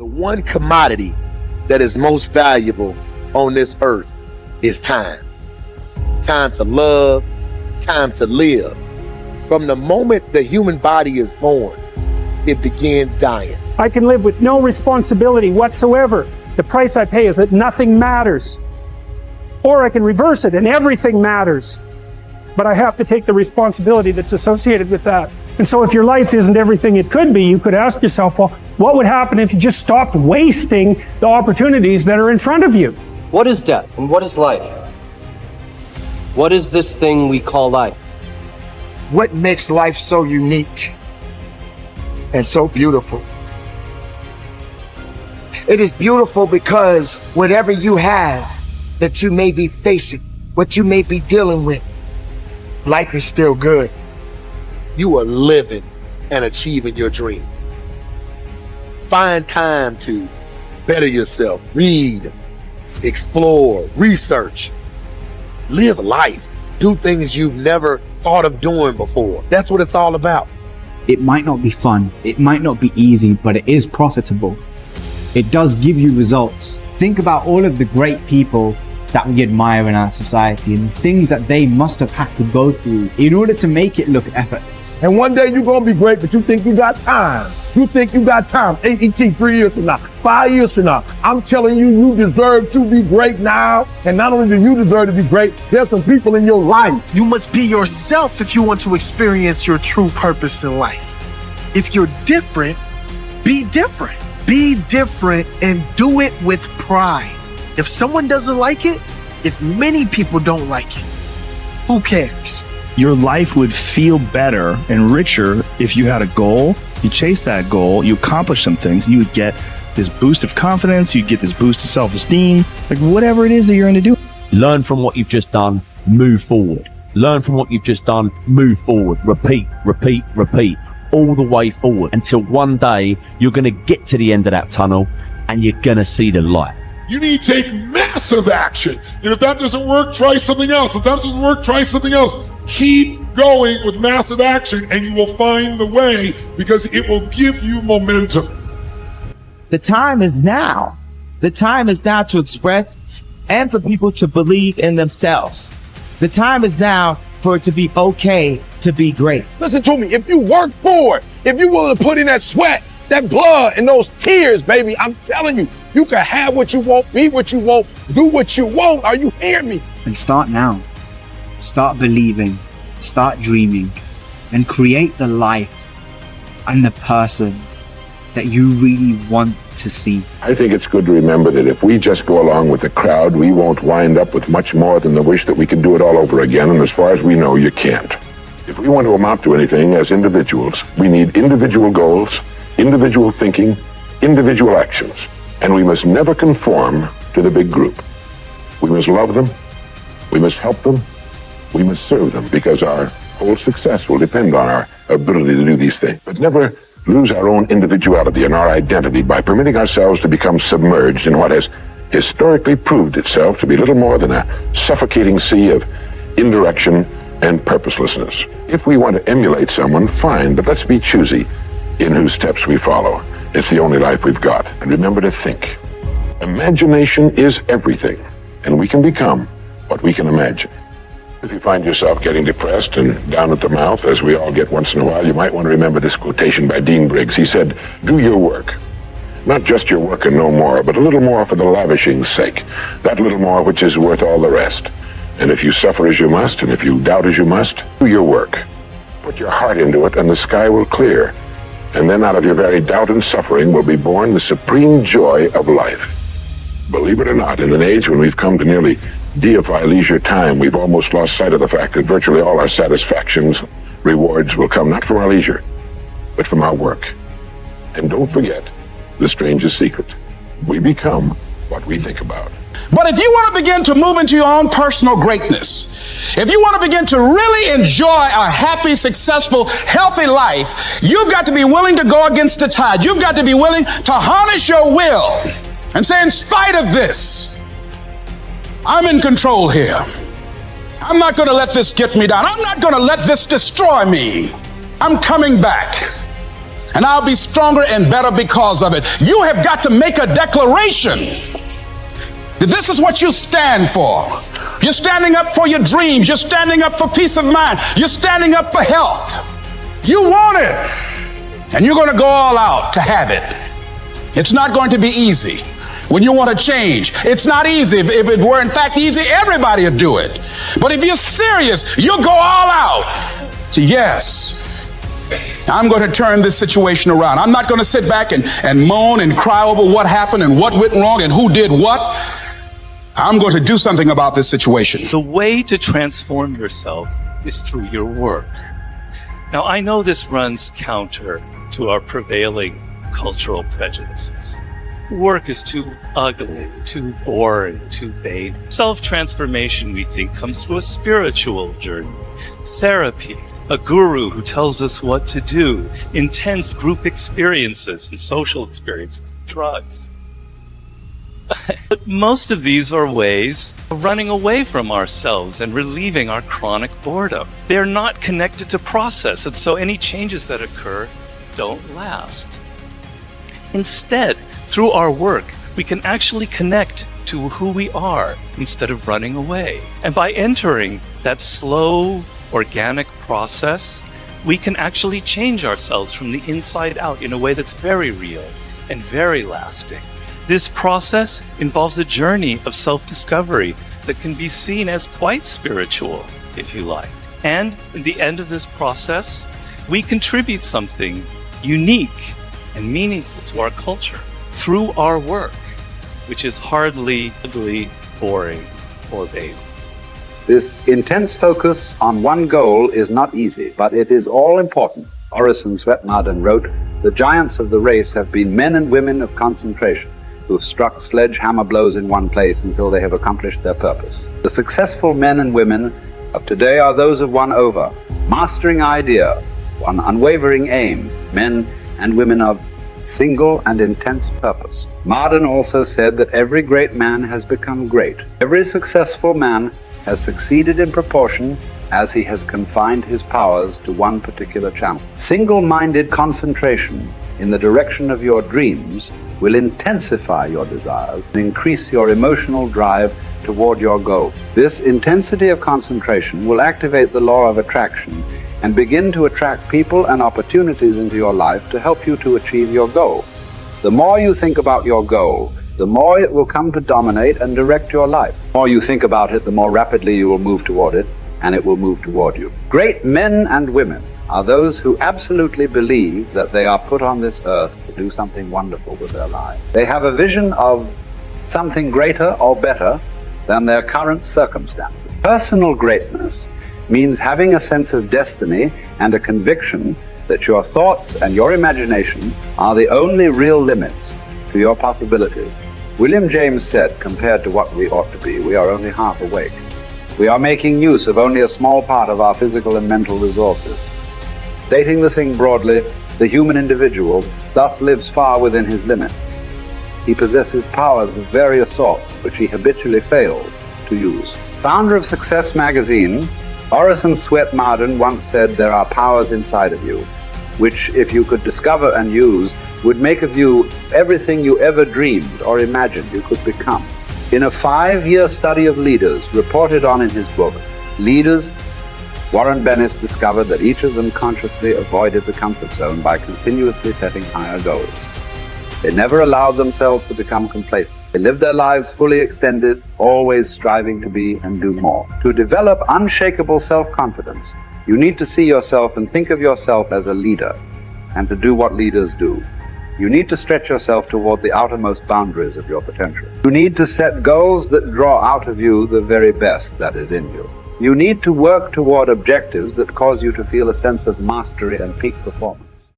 The one commodity that is most valuable on this earth is time. Time to love, time to live. From the moment the human body is born, it begins dying. I can live with no responsibility whatsoever. The price I pay is that nothing matters. Or I can reverse it and everything matters. But I have to take the responsibility that's associated with that. And so if your life isn't everything it could be, you could ask yourself, well, what would happen if you just stopped wasting the opportunities that are in front of you? What is death and what is life? What is this thing we call life? What makes life so unique and so beautiful? It is beautiful because whatever you have that you may be facing, what you may be dealing with, life is still good. You are living and achieving your dreams. Find time to better yourself, read, explore, research, live life, do things you've never thought of doing before. That's what it's all about. It might not be fun, it might not be easy, but it is profitable. It does give you results. Think about all of the great people that we admire in our society and things that they must have had to go through in order to make it look effortless. And one day you're gonna be great, but you think you got time. You think you got time. AET 3 years from now, 5 years from now. I'm telling you, you deserve to be great now. And not only do you deserve to be great, there's some people in your life. You must be yourself if you want to experience your true purpose in life. If you're different, be different. Be different and do it with pride. If someone doesn't like it, if many people don't like it, who cares? Your life would feel better and richer if you had a goal, you chase that goal, you accomplish some things, you would get this boost of confidence, you'd get this boost of self-esteem, like whatever it is that you're going to do. Learn from what you've just done, move forward. Learn from what you've just done, move forward. Repeat, repeat, repeat, all the way forward until one day you're going to get to the end of that tunnel and you're going to see the light. You need to take massive action. And if that doesn't work, try something else. If that doesn't work, try something else. Keep going with massive action and you will find the way because it will give you momentum. The time is now. The time is now to express and for people to believe in themselves. The time is now for it to be okay to be great. Listen to me, if you work for it, if you're willing to put in that sweat, that blood and those tears, baby, I'm telling you, you can have what you want, be what you want, do what you want. Are you hearing me? And start now. Start believing, start dreaming, and create the life and the person that you really want to see. I think it's good to remember that if we just go along with the crowd, we won't wind up with much more than the wish that we could do it all over again, and as far as we know, you can't. If we want to amount to anything as individuals, we need individual goals, individual thinking, individual actions, and we must never conform to the big group. We must love them, we must help them, we must serve them, because our whole success will depend on our ability to do these things. But never lose our own individuality and our identity by permitting ourselves to become submerged in what has historically proved itself to be little more than a suffocating sea of indirection and purposelessness. If we want to emulate someone, fine, but let's be choosy in whose steps we follow. It's the only life we've got. And remember to think. Imagination is everything, and we can become what we can imagine. If you find yourself getting depressed and down at the mouth, as we all get once in a while, you might want to remember this quotation by Dean Briggs. He said, "Do your work. Not just your work and no more, but a little more for the lavishing's sake. That little more which is worth all the rest. And if you suffer as you must, and if you doubt as you must, do your work. Put your heart into it, and the sky will clear. And then out of your very doubt and suffering will be born the supreme joy of life." Believe it or not, in an age when we've come to nearly deify leisure time, we've almost lost sight of the fact that virtually all our satisfactions, rewards will come not from our leisure, but from our work. And don't forget the strangest secret. We become what we think about. But if you want to begin to move into your own personal greatness, if you want to begin to really enjoy a happy, successful, healthy life, you've got to be willing to go against the tide. You've got to be willing to harness your will and say, in spite of this, I'm in control here. I'm not going to let this get me down. I'm not going to let this destroy me. I'm coming back. and I'll be stronger and better because of it. You have got to make a declaration that this is what you stand for. You're standing up for your dreams. You're standing up for peace of mind. You're standing up for health. You want it, and you're going to go all out to have it. It's not going to be easy. When you want to change, it's not easy. If it were in fact easy, everybody would do it. But if you're serious, you'll go all out. So yes, I'm going to turn this situation around. I'm not going to sit back and moan and cry over what happened and what went wrong and who did what. I'm going to do something about this situation. The way to transform yourself is through your work. Now, I know this runs counter to our prevailing cultural prejudices. Work is too ugly, too boring, too vain. Self-transformation, we think, comes through a spiritual journey, therapy, a guru who tells us what to do, intense group experiences and social experiences, drugs. But most of these are ways of running away from ourselves and relieving our chronic boredom. They're not connected to process, and so any changes that occur don't last. Instead, through our work, we can actually connect to who we are instead of running away. And by entering that slow, organic process, we can actually change ourselves from the inside out in a way that's very real and very lasting. This process involves a journey of self-discovery that can be seen as quite spiritual, if you like. And in the end of this process, we contribute something unique and meaningful to our culture through our work, which is hardly ugly, boring, or vain. This intense focus on one goal is not easy, but it is all important. Orison Swett Marden wrote, "The giants of the race have been men and women of concentration, who have struck sledgehammer blows in one place until they have accomplished their purpose. The successful men and women of today are those of one over, mastering idea, one unwavering aim, men and women of single and intense purpose." Marden also said that every great man has become great. Every successful man has succeeded in proportion as he has confined his powers to one particular channel. Single-minded concentration in the direction of your dreams will intensify your desires and increase your emotional drive toward your goal. This intensity of concentration will activate the law of attraction and begin to attract people and opportunities into your life to help you to achieve your goal. The more you think about your goal, the more it will come to dominate and direct your life. The more you think about it, the more rapidly you will move toward it, and it will move toward you. Great men and women are those who absolutely believe that they are put on this earth to do something wonderful with their lives. They have a vision of something greater or better than their current circumstances. Personal greatness means having a sense of destiny and a conviction that your thoughts and your imagination are the only real limits to your possibilities. William James said, compared to what we ought to be, we are only half awake. We are making use of only a small part of our physical and mental resources. Stating the thing broadly, the human individual thus lives far within his limits. He possesses powers of various sorts which he habitually fails to use. Founder of Success magazine, Orison Swett Marden once said, "There are powers inside of you, which if you could discover and use, would make of you everything you ever dreamed or imagined you could become." In a 5-year study of leaders reported on in his book, Leaders, Warren Bennis discovered that each of them consciously avoided the comfort zone by continuously setting higher goals. They never allowed themselves to become complacent. They lived their lives fully extended, always striving to be and do more. To develop unshakable self-confidence, you need to see yourself and think of yourself as a leader, and to do what leaders do. You need to stretch yourself toward the outermost boundaries of your potential. You need to set goals that draw out of you the very best that is in you. You need to work toward objectives that cause you to feel a sense of mastery and peak performance.